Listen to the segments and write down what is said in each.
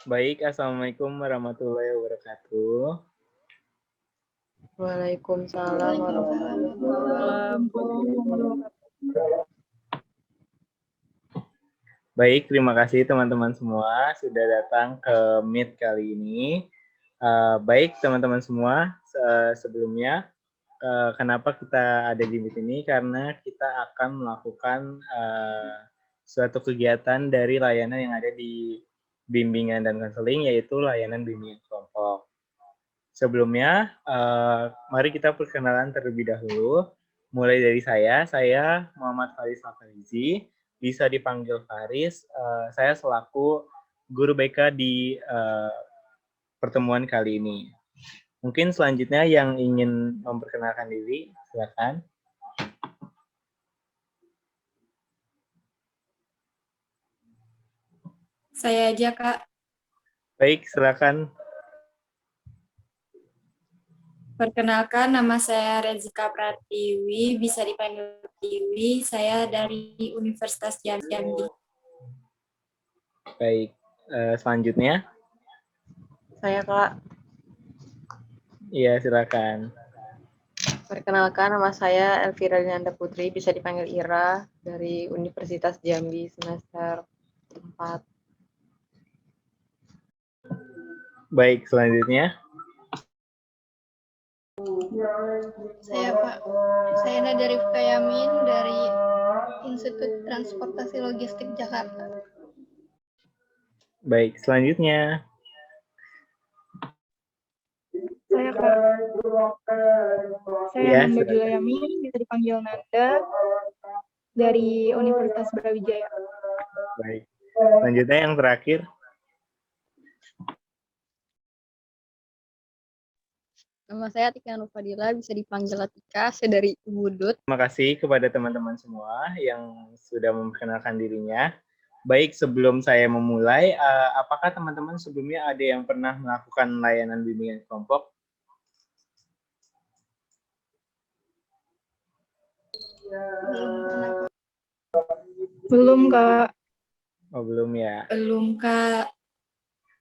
Baik, Assalamualaikum warahmatullahi wabarakatuh. Waalaikumsalam warahmatullahi wabarakatuh. Baik, terima kasih teman-teman semua sudah datang ke Meet kali ini. Baik teman-teman semua, sebelumnya kenapa kita ada di Meet ini? Karena kita akan melakukan suatu kegiatan dari layanan yang ada di bimbingan dan konseling, yaitu layanan bimbingan kelompok. Sebelumnya, mari kita perkenalan terlebih dahulu. Mulai dari saya Muhammad Faris Al-Farizi, bisa dipanggil Faris. Saya selaku guru BK di pertemuan kali ini. Mungkin selanjutnya yang ingin memperkenalkan diri, silakan. Saya aja, Kak. Baik, silakan. Perkenalkan, nama saya Rezika Pratiwi, bisa dipanggil Pratiwi. Saya dari Universitas Jambi. Baik, selanjutnya. Saya Kak. Iya, silakan. Perkenalkan, nama saya Elvira Dinanda Putri, bisa dipanggil Ira, dari Universitas Jambi semester 4. Baik, selanjutnya. Saya Pak, saya Nada Rifka Yamin dari Institut Transportasi Logistik Jakarta. Baik, selanjutnya. Saya Kak. Saya Nanda Jula Yamin, bisa dipanggil Nanda dari Universitas Brawijaya. Baik, selanjutnya yang terakhir. Nama saya Tika Nufadila, bisa dipanggil Atika, saya dari Ubudut. Terima kasih kepada teman-teman semua yang sudah memperkenalkan dirinya. Baik, sebelum saya memulai, apakah teman-teman sebelumnya ada yang pernah melakukan layanan bimbingan kelompok? Belum, Kak. Oh, belum ya. Belum, Kak.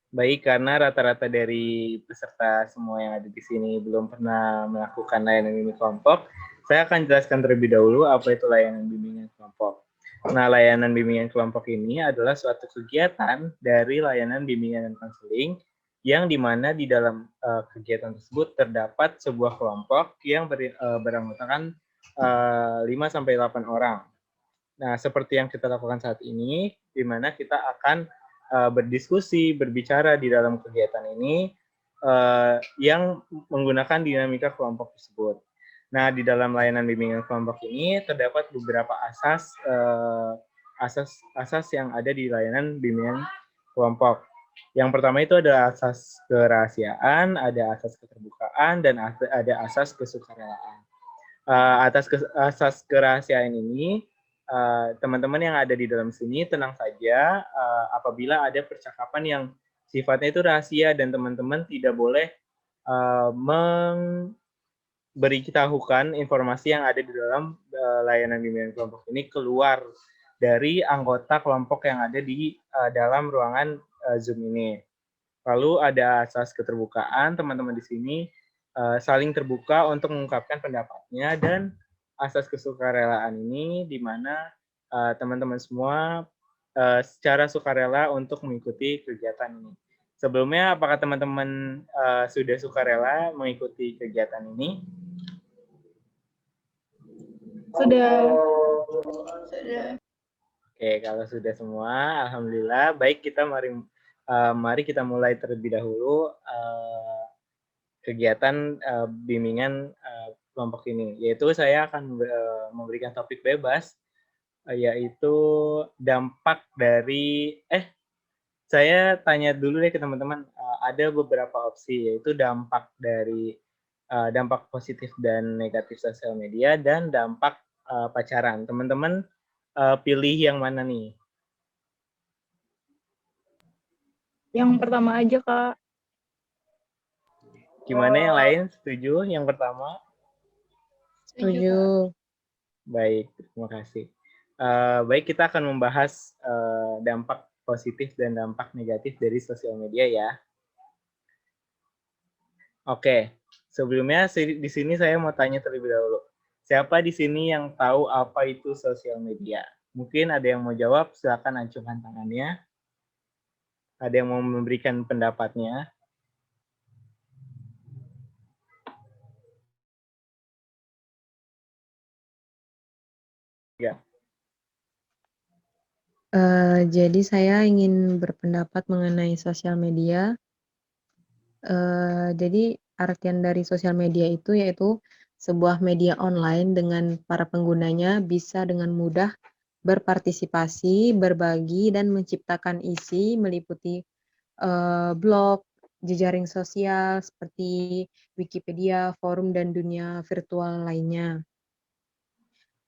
Baik, karena rata-rata dari peserta semua yang ada di sini belum pernah melakukan layanan bimbingan kelompok, saya akan jelaskan terlebih dahulu apa itu layanan bimbingan kelompok. Nah, layanan bimbingan kelompok ini adalah suatu kegiatan dari layanan bimbingan dan konseling yang dimana di dalam kegiatan tersebut terdapat sebuah kelompok yang beranggotakan 5-8 orang. Nah, seperti yang kita lakukan saat ini, di mana kita akan berdiskusi, berbicara di dalam kegiatan ini yang menggunakan dinamika kelompok tersebut. Nah, di dalam layanan bimbingan kelompok ini terdapat beberapa asas yang ada di layanan bimbingan kelompok. Yang pertama itu ada asas kerahasiaan, ada asas keterbukaan, dan ada asas kesukarelaan. Atas asas kerahasiaan ini, teman-teman yang ada di dalam sini tenang saja apabila ada percakapan yang sifatnya itu rahasia dan teman-teman tidak boleh memberitahukan informasi yang ada di dalam layanan bimbingan kelompok ini keluar dari anggota kelompok yang ada di dalam ruangan Zoom ini. Lalu ada asas keterbukaan, teman-teman di sini saling terbuka untuk mengungkapkan pendapatnya, dan asas kesukarelaan ini di mana teman-teman semua secara sukarela untuk mengikuti kegiatan ini. Sebelumnya, apakah teman-teman sudah sukarela mengikuti kegiatan ini? Sudah. Oke, kalau sudah semua, alhamdulillah. Baik, mari kita mulai terlebih dahulu kegiatan bimbingan kelompok ini, yaitu saya akan memberikan topik bebas, yaitu dampak dari saya tanya dulu deh ke teman-teman, ada beberapa opsi, yaitu dampak dari dampak positif dan negatif sosial media dan dampak pacaran. Teman-teman pilih yang mana nih? Yang pertama aja, Kak. Gimana yang lain? Setuju yang pertama? Setuju. Baik, terima kasih. Baik, kita akan membahas dampak positif dan dampak negatif dari sosial media ya. Oke, sebelumnya di sini saya mau tanya terlebih dahulu. Siapa di sini yang tahu apa itu sosial media? Mungkin ada yang mau jawab, silakan acungkan tangannya. Ada yang mau memberikan pendapatnya? Ya. Jadi saya ingin berpendapat mengenai sosial media. Jadi artian dari sosial media itu yaitu sebuah media online dengan para penggunanya bisa dengan mudah berpartisipasi, berbagi, dan menciptakan isi meliputi blog, jejaring sosial seperti Wikipedia, forum, dan dunia virtual lainnya.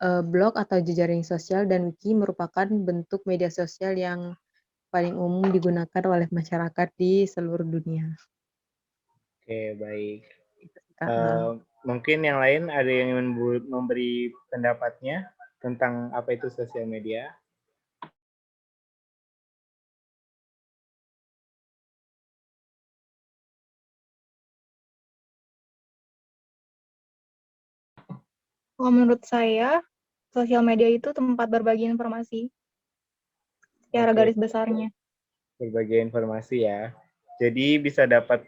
Blog atau jejaring sosial dan wiki merupakan bentuk media sosial yang paling umum digunakan oleh masyarakat di seluruh dunia. Oke, baik. Kak. Mungkin yang lain ada yang ingin memberi pendapatnya tentang apa itu sosial media? Kalau menurut saya, sosial media itu tempat berbagi informasi secara Oke. garis besarnya. Berbagai informasi ya. Jadi bisa dapat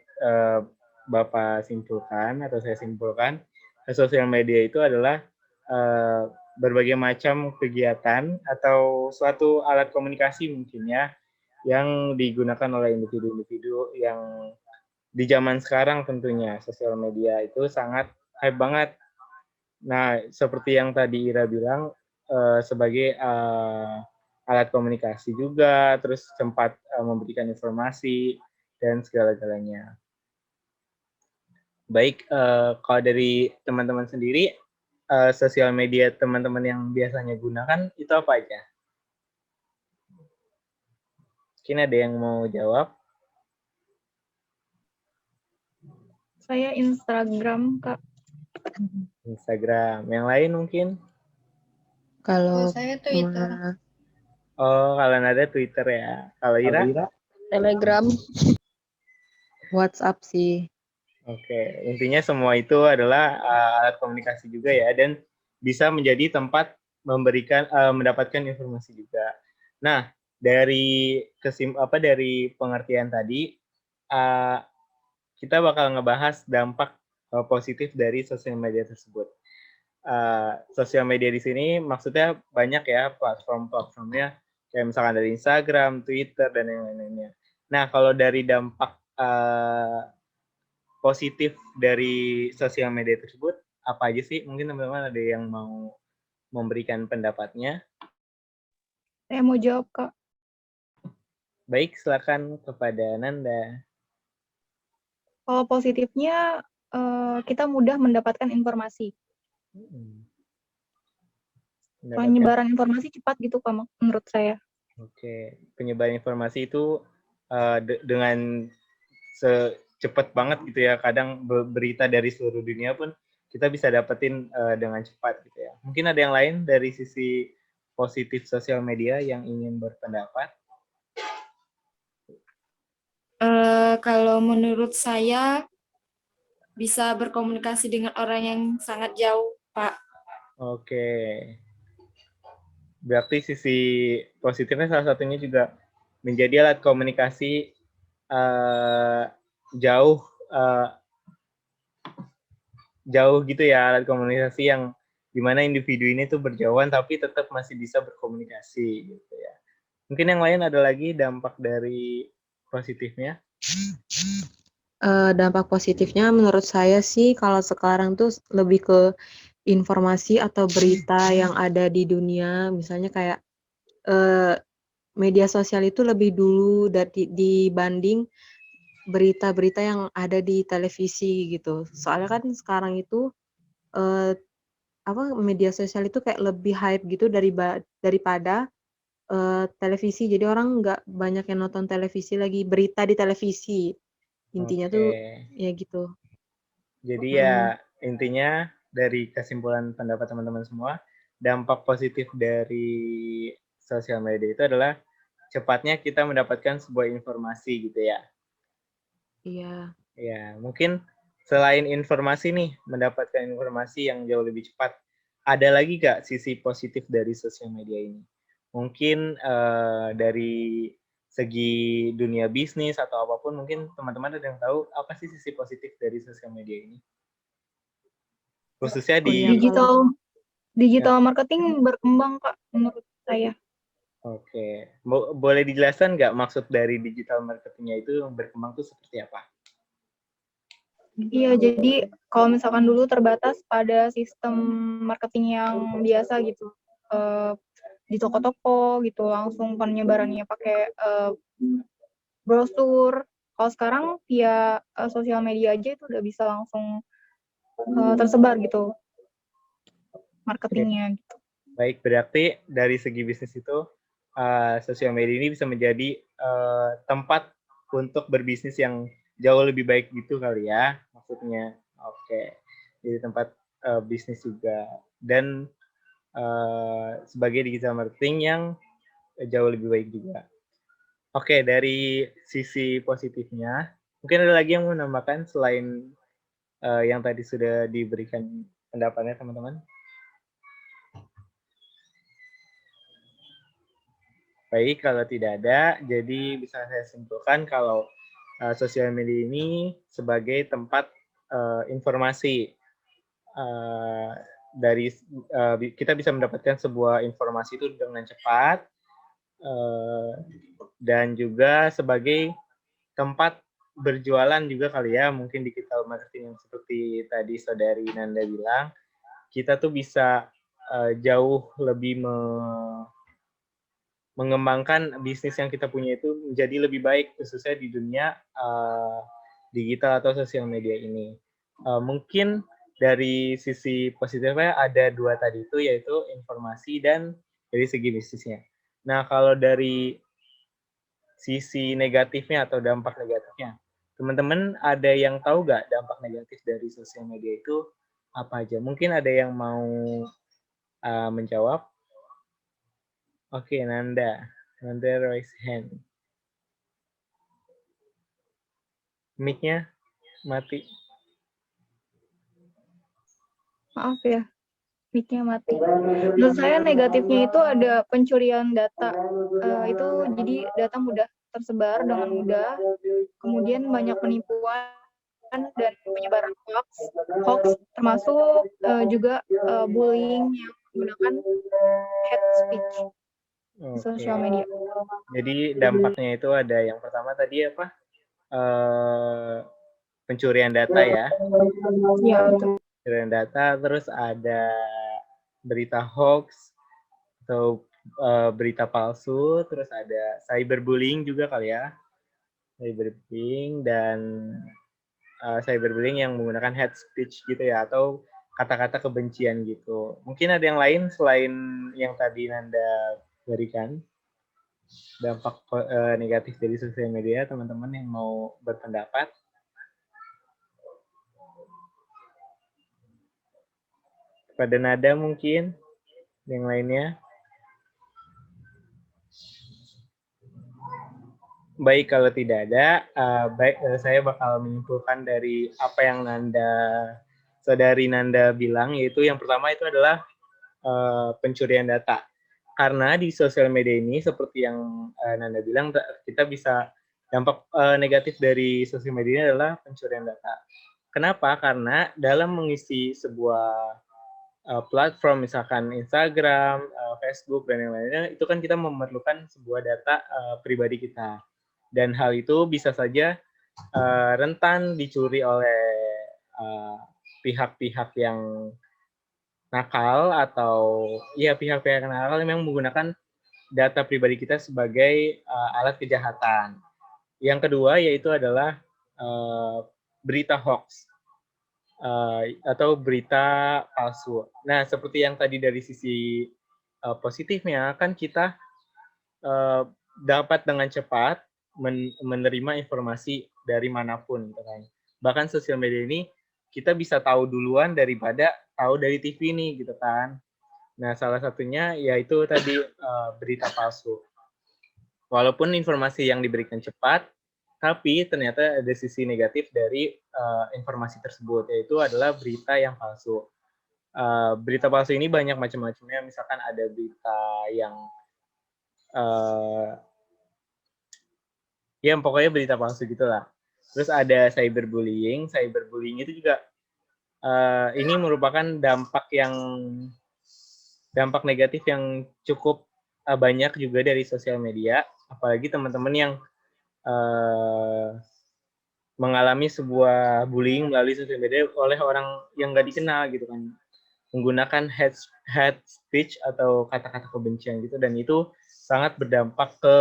Bapak simpulkan atau saya simpulkan, sosial media itu adalah berbagai macam kegiatan atau suatu alat komunikasi mungkin ya, yang digunakan oleh individu-individu yang di zaman sekarang tentunya sosial media itu sangat hype banget. Nah, seperti yang tadi Ira bilang, sebagai alat komunikasi juga, terus sempat memberikan informasi, dan segala-galanya. Baik, kalau dari teman-teman sendiri, sosial media teman-teman yang biasanya gunakan itu apa aja? Mungkin ada yang mau jawab? Saya Instagram, Kak. Instagram. Yang lain mungkin? Kalau saya Twitter. Oh, kalau ada Twitter ya. Kalau Ira? Telegram. WhatsApp sih. Oke, intinya semua itu adalah alat komunikasi juga ya, dan bisa menjadi tempat mendapatkan informasi juga. Nah, dari dari pengertian tadi, kita bakal ngebahas dampak positif dari sosial media tersebut. Sosial media di sini maksudnya banyak ya platform-platformnya, kayak misalkan dari Instagram, Twitter, dan yang lain-lainnya. Nah, kalau dari dampak positif dari sosial media tersebut apa aja sih? Mungkin teman-teman ada yang mau memberikan pendapatnya. Saya mau jawab, Kak. Baik, silakan kepada Nanda. Kalau positifnya, kita mudah mendapatkan informasi. Penyebaran informasi cepat gitu, Kak, menurut saya. Oke, penyebaran informasi itu dengan secepat banget gitu ya. Kadang berita dari seluruh dunia pun kita bisa dapetin dengan cepat gitu ya. Mungkin ada yang lain dari sisi positif sosial media yang ingin berpendapat? Kalau menurut saya bisa berkomunikasi dengan orang yang sangat jauh, Pak. Oke. Berarti sisi positifnya salah satunya juga menjadi alat komunikasi jauh gitu ya, alat komunikasi yang dimana individu ini tuh berjauhan tapi tetap masih bisa berkomunikasi gitu ya. Mungkin yang lain ada lagi dampak dari positifnya? Dampak positifnya menurut saya sih kalau sekarang tuh lebih ke informasi atau berita yang ada di dunia, misalnya kayak media sosial itu lebih dulu dibanding berita-berita yang ada di televisi gitu. Soalnya kan sekarang itu media sosial itu kayak lebih hype gitu daripada televisi. Jadi orang nggak banyak yang nonton televisi lagi, berita di televisi. Intinya tuh ya gitu. Jadi ya intinya dari kesimpulan pendapat teman-teman semua, dampak positif dari sosial media itu adalah cepatnya kita mendapatkan sebuah informasi gitu ya. Iya. Ya, mungkin selain informasi nih, mendapatkan informasi yang jauh lebih cepat, ada lagi nggak sisi positif dari sosial media ini? Mungkin dari segi dunia bisnis atau apapun, mungkin teman-teman ada yang tahu apa sih sisi positif dari sosial media ini? Khususnya Oh iya, di... Digital marketing berkembang, Kak, menurut saya. Oke, boleh dijelaskan nggak maksud dari digital marketingnya itu yang berkembang itu seperti apa? Iya, jadi kalau misalkan dulu terbatas pada sistem marketing yang biasa gitu, di toko-toko gitu, langsung penyebarannya pakai brosur. Kalau sekarang via sosial media aja itu udah bisa langsung tersebar gitu marketingnya. Gitu. Baik, berarti dari segi bisnis itu sosial media ini bisa menjadi tempat untuk berbisnis yang jauh lebih baik gitu kali ya, maksudnya. Oke, jadi tempat bisnis juga dan sebagai digital marketing yang jauh lebih baik juga. Oke, dari sisi positifnya, mungkin ada lagi yang mau menambahkan selain yang tadi sudah diberikan pendapatnya teman-teman? Baik, kalau tidak ada, jadi bisa saya simpulkan kalau sosial media ini sebagai tempat informasi dari kita bisa mendapatkan sebuah informasi itu dengan cepat dan juga sebagai tempat berjualan juga kali ya, mungkin digital marketing yang seperti tadi saudari Nanda bilang, kita tuh bisa jauh lebih mengembangkan bisnis yang kita punya itu menjadi lebih baik, khususnya di dunia digital atau sosial media ini. Mungkin dari sisi positifnya ada dua tadi itu, yaitu informasi dan dari segi bisnisnya. Nah, kalau dari sisi negatifnya atau dampak negatifnya, teman-teman ada yang tahu nggak dampak negatif dari sosial media itu apa aja? Mungkin ada yang mau menjawab? Oke, Nanda raise hand. Mic-nya mati. Maaf ya, mic-nya mati. Menurut saya negatifnya itu ada pencurian data. Itu jadi data mudah tersebar dengan mudah. Kemudian banyak penipuan dan penyebaran hoax termasuk juga bullying yang menggunakan hate speech di sosial media. Jadi dampaknya itu ada yang pertama tadi apa? Pencurian data ya. Iya, betul. Pencurian data, terus ada berita hoax atau berita palsu, terus ada cyberbullying juga kali ya. Cyberbullying dan cyberbullying yang menggunakan hate speech gitu ya, atau kata-kata kebencian gitu. Mungkin ada yang lain selain yang tadi Nanda berikan? Dampak negatif dari sosial media, teman-teman yang mau berpendapat? Pada Nada mungkin, yang lainnya? Baik, kalau tidak ada, saya bakal menyimpulkan dari apa yang saudari Nanda bilang, yaitu yang pertama itu adalah pencurian data. Karena di sosial media ini, seperti yang Nanda bilang, kita bisa dampak negatif dari sosial media ini adalah pencurian data. Kenapa? Karena dalam mengisi sebuah platform, misalkan Instagram, Facebook, dan yang lainnya, itu kan kita memerlukan sebuah data pribadi kita. Dan hal itu bisa saja rentan dicuri oleh pihak-pihak yang nakal atau ya pihak-pihak nakal yang menggunakan data pribadi kita sebagai alat kejahatan. Yang kedua yaitu adalah berita hoax atau berita palsu. Nah, seperti yang tadi dari sisi positifnya kan kita dapat dengan cepat menerima informasi dari manapun, gitu kan. Bahkan sosial media ini kita bisa tahu duluan daripada tahu dari TV nih, gitu kan. Nah, salah satunya yaitu tadi berita palsu. walaupun informasi yang diberikan cepat, tapi ternyata ada sisi negatif dari informasi tersebut, yaitu adalah berita yang palsu. Berita palsu ini banyak macam-macamnya, misalkan ada berita yang ya pokoknya berita palsu gitulah. Terus ada cyberbullying. Cyberbullying itu juga ini merupakan dampak negatif yang cukup banyak juga dari sosial media, apalagi teman-teman yang mengalami sebuah bullying melalui sosial media oleh orang yang nggak dikenal gitu kan, menggunakan hate speech atau kata-kata kebencian gitu, dan itu sangat berdampak ke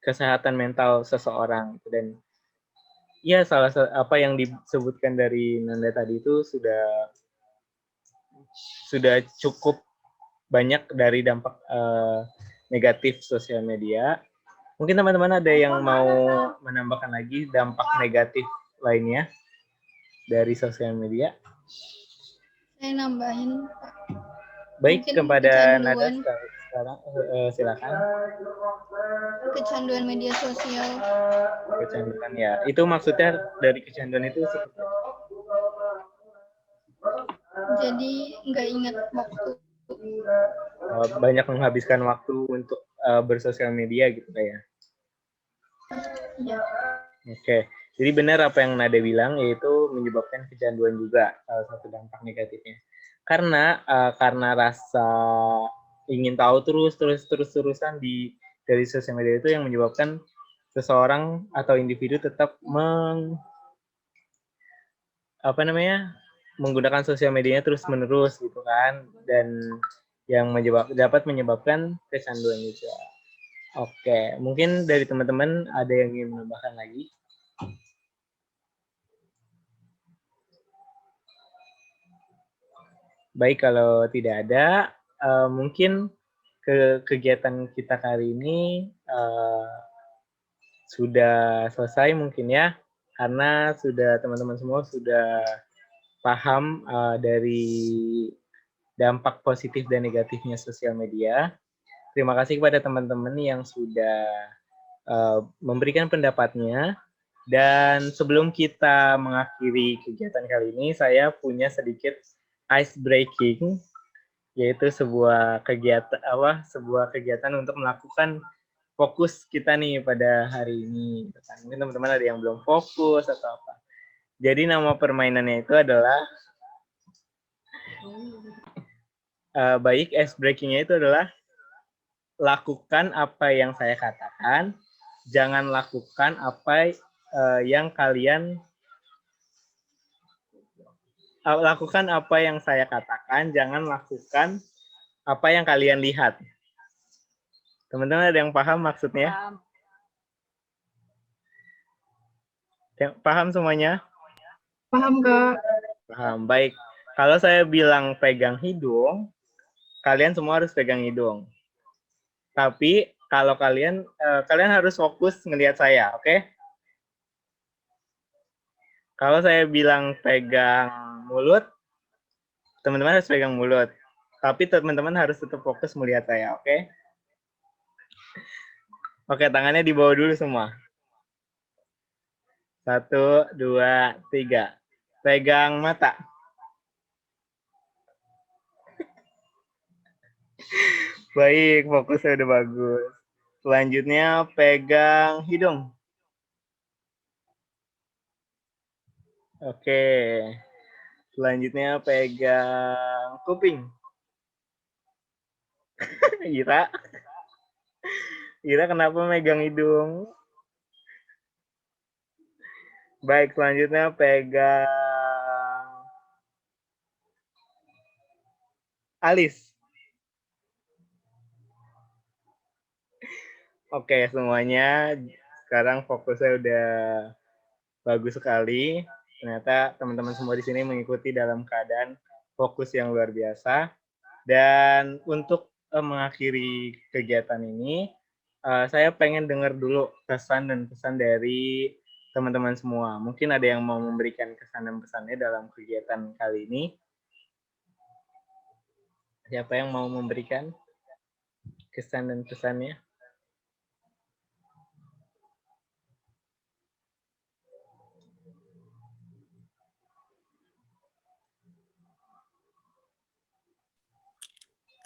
kesehatan mental seseorang. Dan ya apa yang disebutkan dari Nanda tadi itu sudah cukup banyak dari dampak negatif sosial media. Mungkin teman-teman ada yang mau menambahkan lagi dampak negatif lainnya dari sosial media? Saya nambahin, Pak. Baik, Mungkin kepada Nada kecanduan. sekarang silakan. Kecanduan media sosial. Kecanduan ya. Itu maksudnya dari kecanduan itu seperti Jadi nggak ingat waktu. banyak menghabiskan waktu untuk bersosial media gitu ya. Ya. Oke. Jadi benar apa yang Nada bilang, yaitu menyebabkan kecanduan juga salah satu dampak negatifnya. Karena rasa ingin tahu terusan dari sosial media itu yang menyebabkan seseorang atau individu tetap menggunakan sosial medianya terus-menerus gitu kan, dan yang dapat menyebabkan kecanduan juga. Oke, mungkin dari teman-teman ada yang ingin menambahkan lagi? Baik, kalau tidak ada, mungkin kegiatan kita kali ini sudah selesai mungkin ya, karena teman-teman semua sudah paham dari dampak positif dan negatifnya sosial media. Terima kasih kepada teman-teman yang sudah memberikan pendapatnya. Dan sebelum kita mengakhiri kegiatan kali ini, saya punya sedikit ice breaking, yaitu sebuah kegiatan untuk melakukan fokus kita nih pada hari ini. Mungkin teman-teman ada yang belum fokus atau apa. Jadi nama permainannya itu adalah ice breakingnya itu adalah lakukan apa yang saya katakan, jangan lakukan apa yang kalian lakukan apa yang saya katakan, jangan lakukan apa yang kalian lihat. Teman-teman ada yang paham maksudnya? Paham semuanya? Paham, Kak? Paham. Baik. Kalau saya bilang pegang hidung, kalian semua harus pegang hidung. Tapi kalau kalian harus fokus ngelihat saya, oke? Okay? Kalau saya bilang pegang mulut, teman-teman harus pegang mulut. Tapi teman-teman harus tetap fokus melihat saya, oke? Okay? Oke, tangannya di bawah dulu semua. 1, 2, 3. Pegang mata. Baik, fokusnya udah bagus. Selanjutnya pegang hidung. Oke. Selanjutnya pegang kuping. Ira kenapa megang hidung? Baik, selanjutnya pegang alis. Oke, semuanya sekarang fokusnya udah bagus sekali. Ternyata teman-teman semua di sini mengikuti dalam keadaan fokus yang luar biasa. Dan untuk mengakhiri kegiatan ini, saya pengen dengar dulu kesan dan pesan dari teman-teman semua. Mungkin ada yang mau memberikan kesan dan pesannya dalam kegiatan kali ini. Siapa yang mau memberikan kesan dan pesannya?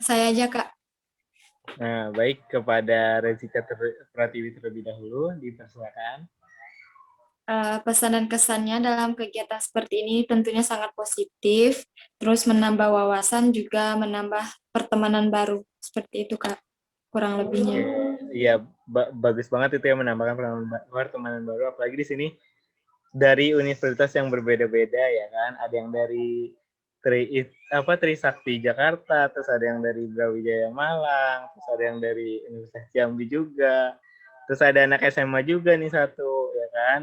saya aja, Kak. Nah, baik, kepada Rezika Pratiwi terlebih dahulu, dipersilakan. Pesan dan kesannya dalam kegiatan seperti ini tentunya sangat positif, terus menambah wawasan juga menambah pertemanan baru. Seperti itu, Kak, kurang lebihnya. Iya, bagus banget itu ya, menambahkan pertemanan baru, apalagi di sini dari universitas yang berbeda-beda ya kan. Ada yang dari Trisakti Jakarta, terus ada yang dari Brawijaya Malang, terus ada yang dari Universitas Jambi juga, terus ada anak SMA juga nih satu ya kan.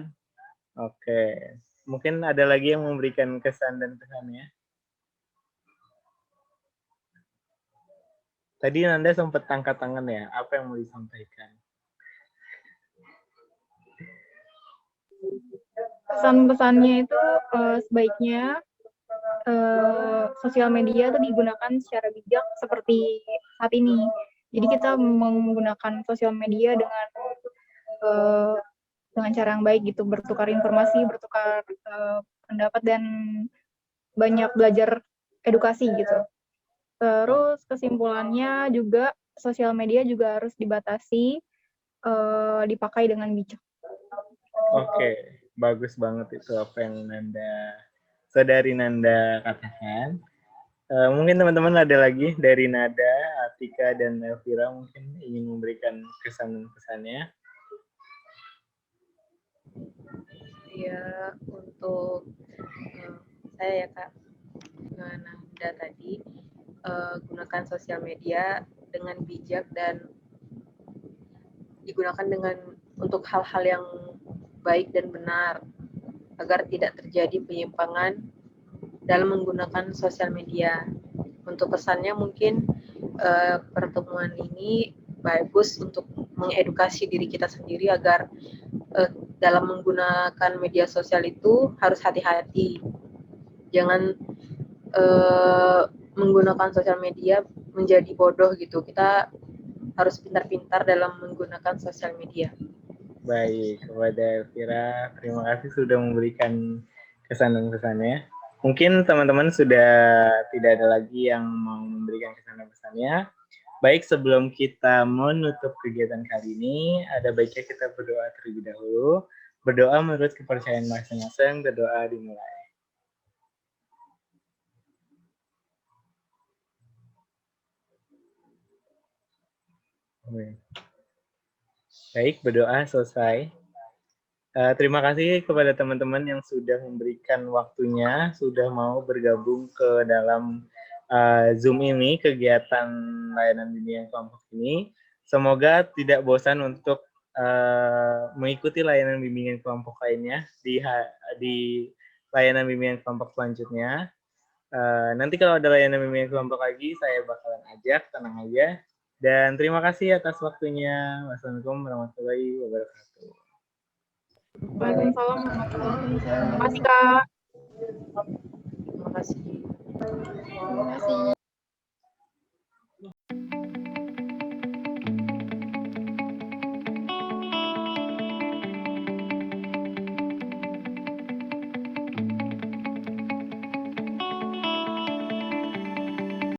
Oke, mungkin ada lagi yang memberikan kesan dan pesannya. Tadi Nanda sempat angkat tangan ya, apa yang mau disampaikan? Pesan-pesannya itu sebaiknya sosial media itu digunakan secara bijak seperti saat ini. Jadi kita menggunakan sosial media dengan cara yang baik gitu, bertukar informasi, bertukar pendapat dan banyak belajar edukasi gitu. Terus kesimpulannya juga sosial media juga harus dibatasi, dipakai dengan bijak. Oke, bagus banget itu apa yang saudari Nanda katakan. Mungkin teman-teman ada lagi dari Nada, Atika, dan Elvira mungkin ingin memberikan kesan dan pesannya. Ya, untuk saya ya Kak, dengan Nanda tadi, gunakan sosial media dengan bijak dan digunakan untuk hal-hal yang baik dan benar, agar tidak terjadi penyimpangan dalam menggunakan sosial media. Untuk pesannya mungkin pertemuan ini bagus untuk mengedukasi diri kita sendiri agar dalam menggunakan media sosial itu harus hati-hati. Jangan menggunakan sosial media menjadi bodoh gitu. Kita harus pintar-pintar dalam menggunakan sosial media. Baik, kepada Elvira, terima kasih sudah memberikan kesan dan pesannya. Mungkin teman-teman sudah tidak ada lagi yang mau memberikan kesan dan pesannya. Baik, sebelum kita menutup kegiatan kali ini, ada baiknya kita berdoa terlebih dahulu. Berdoa menurut kepercayaan masing-masing, berdoa dimulai. Baik, berdoa selesai. Terima kasih kepada teman-teman yang sudah memberikan waktunya, sudah mau bergabung ke dalam Zoom ini, kegiatan layanan bimbingan kelompok ini. Semoga tidak bosan untuk mengikuti layanan bimbingan kelompok lainnya di layanan bimbingan kelompok selanjutnya. Nanti kalau ada layanan bimbingan kelompok lagi, saya bakalan ajak, tenang aja. Dan terima kasih atas waktunya. Wassalamualaikum warahmatullahi wabarakatuh. Waalaikumsalam warahmatullahi wabarakatuh. Terima kasih, Kak. Terima kasih. Terima kasih.